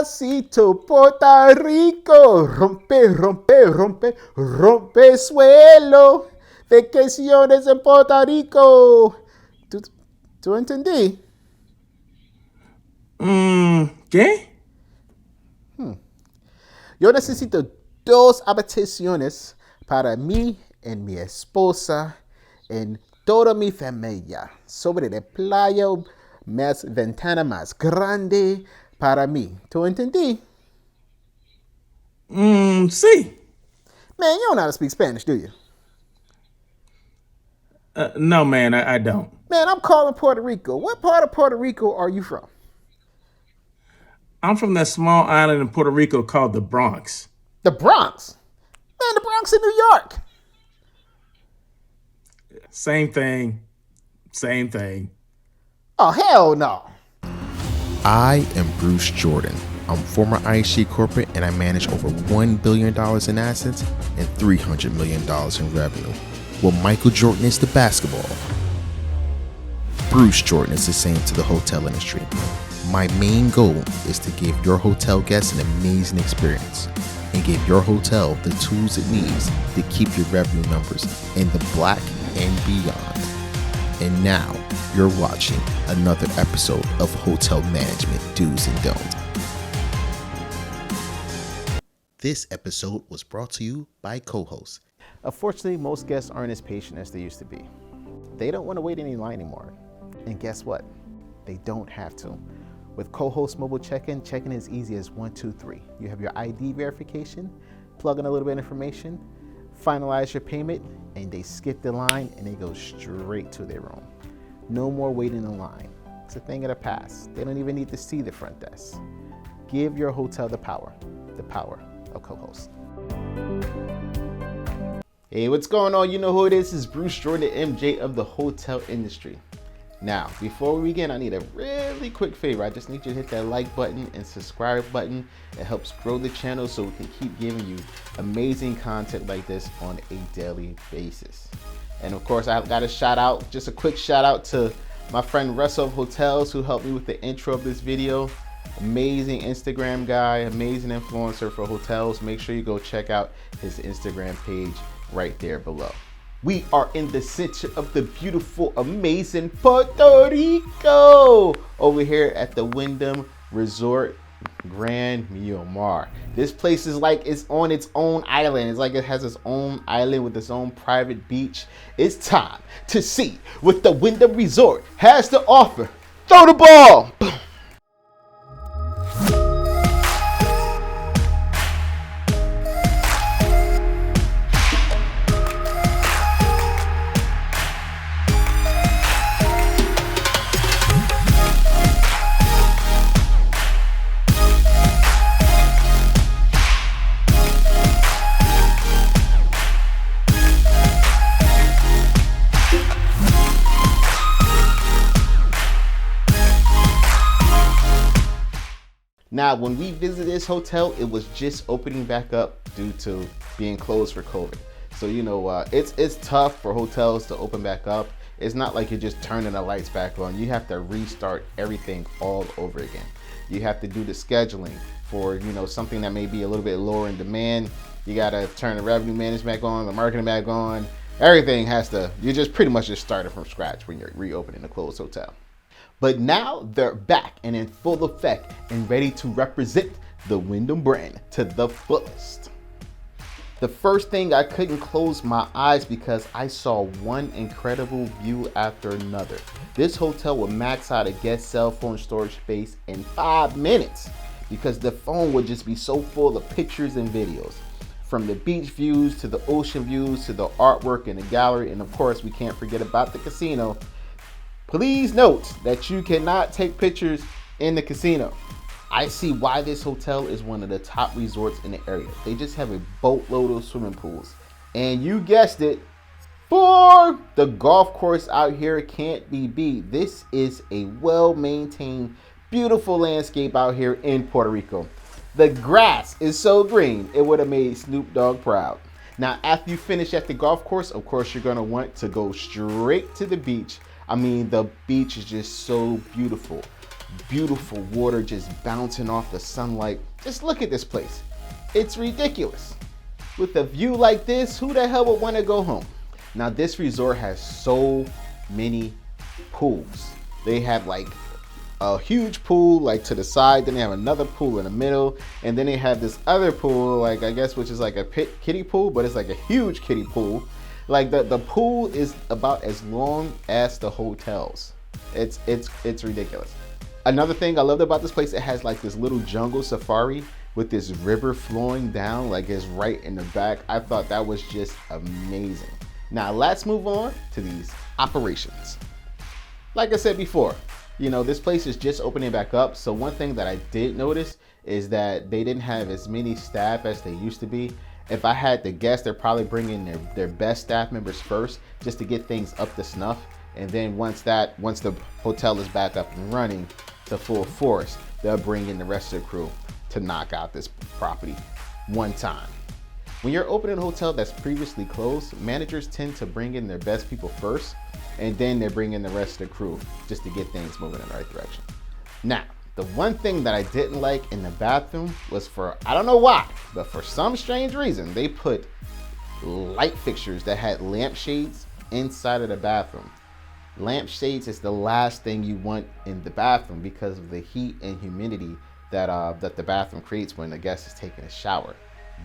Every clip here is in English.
Despacito, Puerto Rico, rompe, rompe, rompe, rompe suelo, vacaciones en Puerto Rico. ¿Tú entendí? ¿Qué? Yo necesito 2 habitaciones para mí y mi esposa en toda mi familia. Sobre la playa, más ventana más grande para mí. ¿Tú entendí? Sí. Man, you don't know how to speak Spanish, do you? No, man, I don't. Man, I'm calling Puerto Rico. What part of Puerto Rico are you from? I'm from that small island in Puerto Rico called the Bronx. The Bronx. Man, the Bronx in New York. Same thing. Same thing. Oh, hell no. I am Bruce Jordan. I'm former IHG corporate and I manage over $1 billion in assets and $300 million in revenue. Well, Michael Jordan is the basketball. Bruce Jordan is the same to the hotel industry. My main goal is to give your hotel guests an amazing experience and give your hotel the tools it needs to keep your revenue numbers in the black and beyond. And now you're watching another episode of Hotel Management Do's and Don'ts. This episode was brought to you by co-hosts. Unfortunately, most guests aren't as patient as they used to be. They don't want to wait in any line anymore. And guess what? They don't have to. With co-host mobile check-in is easy as 1, 2, 3. You have your ID verification, plug in a little bit of information, finalize your payment, and they skip the line and they go straight to their room. No more waiting in line. It's a thing of the past. They don't even need to see the front desk. Give your hotel the power of co-host. Hey, what's going on? You know who it is. It's Bruce Jordan, MJ of the hotel industry. Now, before we begin, I need a really quick favor. I just need you to hit that like button and subscribe button. It helps grow the channel so we can keep giving you amazing content like this on a daily basis. And of course, I've got a shout out, just a quick shout out to my friend Russell of Hotels who helped me with the intro of this video. Amazing Instagram guy, amazing influencer for hotels. Make sure you go check out his Instagram page right there below. We are in the center of the beautiful, amazing Puerto Rico over here at the Wyndham Grand Rio Mar. This place is like it's on its own island. It's like it has its own island with its own private beach. It's time to see what the Wyndham Resort has to offer. Throw the ball! Now, when we visited this hotel, it was just opening back up due to being closed for COVID. So, you know, it's tough for hotels to open back up. It's not like you're just turning the lights back on. You have to restart everything all over again. You have to do the scheduling for, you know, something that may be a little bit lower in demand. You got to turn the revenue management back on, the marketing back on. Everything has to, you're just pretty much just starting from scratch when you're reopening a closed hotel. But now they're back and in full effect and ready to represent the Wyndham brand to the fullest. The first thing, I couldn't close my eyes because I saw one incredible view after another. This hotel will max out a guest cell phone storage space in 5 minutes because the phone would just be so full of pictures and videos. From the beach views to the ocean views to the artwork in the gallery, and of course we can't forget about the casino. Please note that you cannot take pictures in the casino. I see why this hotel is one of the top resorts in the area. They just have a boatload of swimming pools. And you guessed it, for the golf course out here can't be beat. This is a well-maintained, beautiful landscape out here in Puerto Rico. The grass is so green, it would have made Snoop Dogg proud. Now, after you finish at the golf course, of course, you're gonna want to go straight to the beach. I mean, the beach is just so beautiful. beautiful water just bouncing off the sunlight. Just look at this place. It's ridiculous. With a view like this, who the hell would want to go home? Now this resort has so many pools. They have like a huge pool like to the side, then they have another pool in the middle, and then they have this other pool, like I guess, which is like a kiddie pool, but it's like a huge kiddie pool. Like the pool is about as long as the hotels. It's ridiculous. Another thing I loved about this place, it has like this little jungle safari with this river flowing down, like it's right in the back. I thought that was just amazing. Now let's move on to these operations. Like I said before, you know, this place is just opening back up. So one thing that I did notice is that they didn't have as many staff as they used to be. If I had to guess, they're probably bringing their best staff members first just to get things up to snuff. And then once the hotel is back up and running to full force, they'll bring in the rest of the crew to knock out this property one time. When you're opening a hotel that's previously closed, managers tend to bring in their best people first, and then they bring in the rest of the crew just to get things moving in the right direction. Now, the one thing that I didn't like in the bathroom was, for, I don't know why, but for some strange reason, they put light fixtures that had lampshades inside of the bathroom. Lampshades is the last thing you want in the bathroom because of the heat and humidity that the bathroom creates when the guest is taking a shower.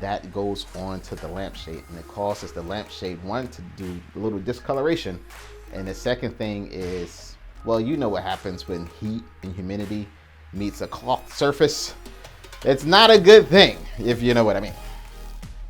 That goes on to the lampshade, and it causes the lampshade, one, to do a little discoloration, and the second thing is, well, you know what happens when heat and humidity meets a cloth surface. It's not a good thing, if you know what I mean.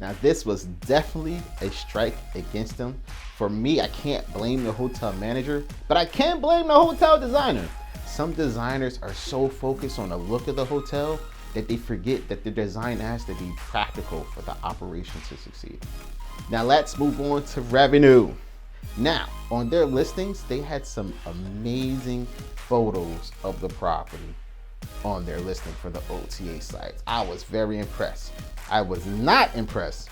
Now this was definitely a strike against them. For me, I can't blame the hotel manager, but I can blame the hotel designer. Some designers are so focused on the look of the hotel that they forget that the design has to be practical for the operation to succeed. Now let's move on to revenue. Now, on their listings, they had some amazing photos of the property on their listing for the OTA sites. I was very impressed. I was not impressed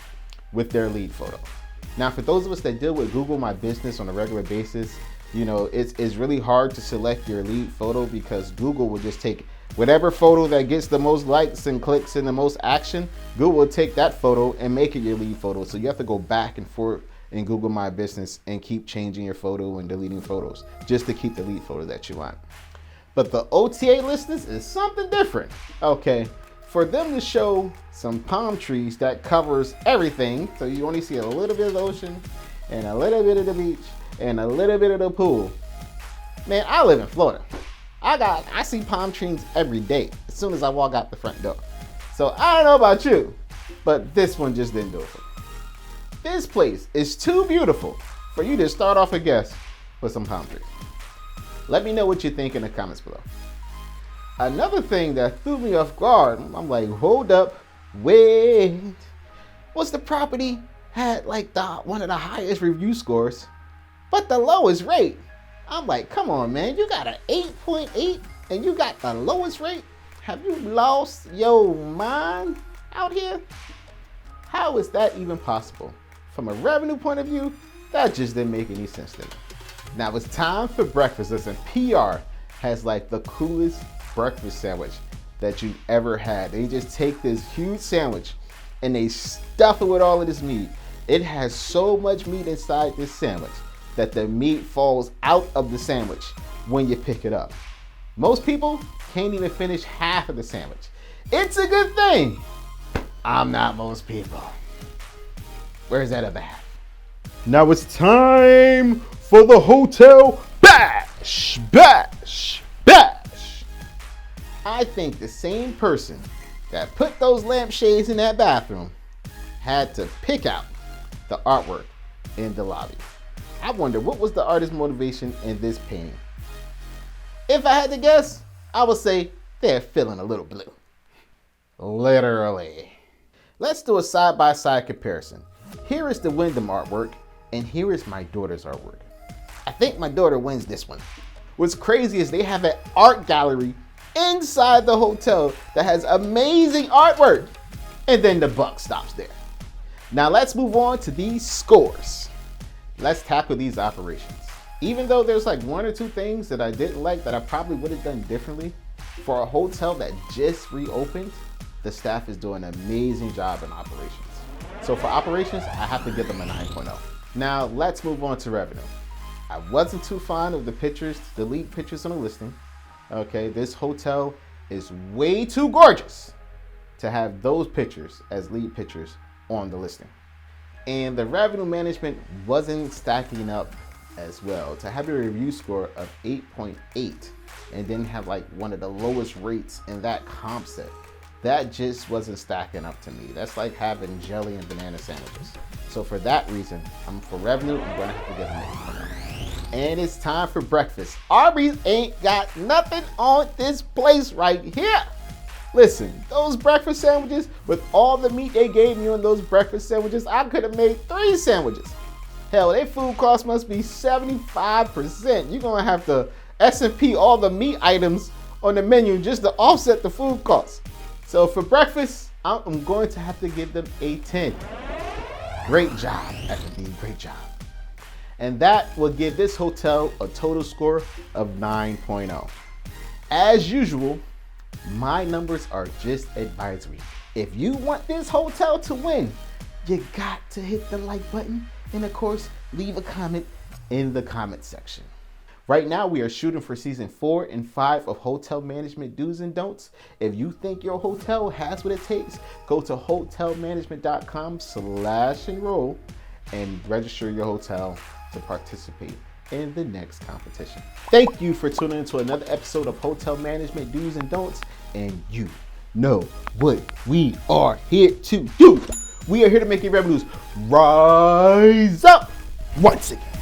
with their lead photo. Now, for those of us that deal with Google My Business on a regular basis, you know, it's really hard to select your lead photo because Google will just take whatever photo that gets the most likes and clicks and the most action. Google will take that photo and make it your lead photo. So you have to go back and forth in Google My Business and keep changing your photo and deleting photos just to keep the lead photo that you want. But the OTA listings is something different. Okay, for them to show some palm trees that covers everything, so you only see a little bit of the ocean and a little bit of the beach and a little bit of the pool. Man, I live in Florida. I see palm trees every day as soon as I walk out the front door. So I don't know about you, but this one just didn't do it for me. This place is too beautiful for you to start off a guest with some palm trees. Let me know what you think in the comments below. Another thing that threw me off guard, I'm like, hold up, wait, was the property had like one of the highest review scores, but the lowest rate. I'm like, come on, man, you got an 8.8 and you got the lowest rate? Have you lost your mind out here? How is that even possible? From a revenue point of view, that just didn't make any sense to me. Now it's time for breakfast. Listen, PR has like the coolest breakfast sandwich that you've ever had. They just take this huge sandwich and they stuff it with all of this meat. It has so much meat inside this sandwich that the meat falls out of the sandwich when you pick it up. Most people can't even finish half of the sandwich. It's a good thing I'm not most people. Where's that other half? Now it's time for the hotel bash, bash, bash. I think the same person that put those lampshades in that bathroom had to pick out the artwork in the lobby. I wonder what was the artist's motivation in this painting. If I had to guess, I would say they're feeling a little blue. Literally. Let's do a side-by-side comparison. Here is the Wyndham artwork, and here is my daughter's artwork. I think my daughter wins this one. What's crazy is they have an art gallery inside the hotel that has amazing artwork, and then the buck stops there. Now let's move on to these scores. Let's tackle these operations. Even though there's like one or two things that I didn't like that I probably would have done differently, For a hotel that just reopened, the staff is doing an amazing job in operations. So for operations, I have to give them a 9.0. Now let's move on to revenue. I wasn't too fond of the pictures, the lead pictures on the listing. Okay, this hotel is way too gorgeous to have those pictures as lead pictures on the listing. And the revenue management wasn't stacking up as well. To have a review score of 8.8 and then have like one of the lowest rates in that comp set, that just wasn't stacking up to me. That's like having jelly and banana sandwiches. So for that reason, for revenue, I'm gonna have to give them an 8.0. And it's time for breakfast. Arby's ain't got nothing on this place right here. Listen, those breakfast sandwiches, with all the meat they gave me on those breakfast sandwiches, I could have made 3 sandwiches. Hell, their food cost must be 75%. You're gonna have to S&P all the meat items on the menu just to offset the food costs. So for breakfast, I'm going to have to give them a 10. Great job, F&B, great job. And that will give this hotel a total score of 9.0. As usual, my numbers are just advisory. If you want this hotel to win, you got to hit the like button and of course, leave a comment in the comment section. Right now, we are shooting for season 4 and 5 of Hotel Management Do's and Don'ts. If you think your hotel has what it takes, go to hotelmanagement.com/enroll and register your hotel to participate in the next competition. Thank you for tuning into another episode of Hotel Management Do's and Don'ts, and you know what we are here to do. We are here to make your revenues rise up once again.